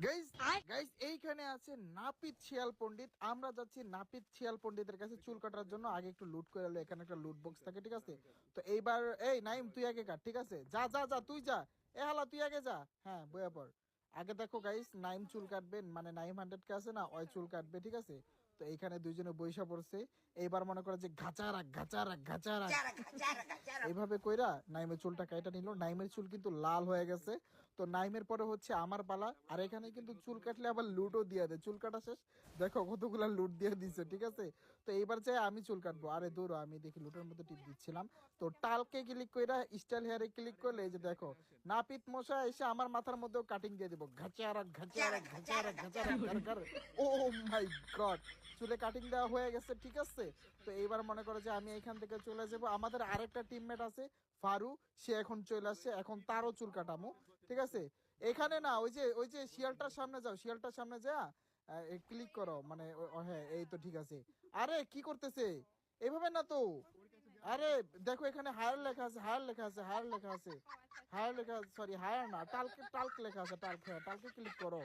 Guys guys এইখানে আছে নাপিত শিয়াল পণ্ডিত। আমরা যাচ্ছি নাপিত শিয়াল পণ্ডিতের কাছে চুল কাটার জন্য। আগে একটু লুট করে এলো, এখানে একটা লুট বক্স থাকে, ঠিক আছে? তো এইবার এই নাইম তুই আগে কাট, ঠিক আছে? যা যা যা তুই যা, এ হালা তুই আগে যা। হ্যাঁ বইয়া পর। আগে দেখো গাইস, নাইম চুল কাটবে, মানে নাইম 100 কে আছে না, ওই চুল কাটবে, ঠিক আছে? তো এইখানে দুইজনে বইসা পড়ছে। এইবার মনে করে যে ঘাচারা ঘাচারা ঘাচারা এইভাবে কইরা নাইমের চুলটা কাইটা নিল। নাইমের চুল কিন্তু লাল হয়ে গেছে। তো নাইমের পরে হচ্ছে আমার পালা। আর এখানে কিন্তু চুল কাটলে আবার লুটও দিয়ে দেয়। চুল কাটা শেষ, দেখো কতগুলা লুট দিয়ে দিছে, ঠিক আছে? তো এইবার চাই আমি চুল কাটবো। আরে দূর, আমি দেখি লুটের মধ্যে টিপ দিচ্ছিলাম। তো টালকে ক্লিক কইরা স্টাইল হেয়ারে ক্লিক করলে এই যে দেখো নাপিত মশা এসে আমার মাথার মধ্যেও কাটিং দিয়ে দিব। ঘাচারা ঘাচারা ঘাচারা ঘাচারা ঘর ঘর। ও মাই গড, চুলে কাটিং দেওয়া হয়ে গেছে, ঠিক আছে? তো এইবার মনে করো যে আমি এখান থেকে চলে যাব। আমাদের আরেকটা টিমমেট আছে ফারু, সে এখন চলে আসছে, এখন তারও চুল কাটামো, ঠিক আছে? এখানে না, ওই যে শিয়ালটার সামনে যাও, শিয়ালটার সামনে যা ক্লিক করো, মানে হ্যাঁ এই তো ঠিক আছে। আরে কি করতেছে এইভাবে না তো? আরে দেখো এখানে হায়ার লেখা আছে, হায়ার লেখা আছে, হায়ার লেখা আছে, হায়ার লেখা, সরি হায়ার না, টালকে টালক লেখা আছে, টালক, হ্যাঁ টালকে ক্লিক করো।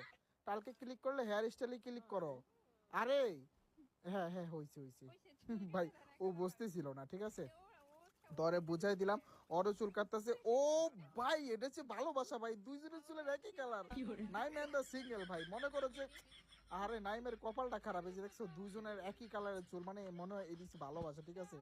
টালকে ক্লিক করলে হেয়ার স্টাইলে ক্লিক করো। আরে হ্যাঁ হ্যাঁ, হয়েছে হয়েছে। ভাই ও বুঝতেছিল না, ঠিক আছে? দরে বুঝাই দিলাম, ওরও চুল কাটতেছে। ও ভাই, এটা হচ্ছে ভালোবাসা ভাই, দুইজনের চুলের একই colour. Naim and the single ভাই, মনে করো যে আরে নাইমের কপালটা খারাপ, এই যে দেখছো দুইজনের একই কালারের চুল, মানে মনে হয় এই দিচ্ছে ভালোবাসা, ঠিক আছে?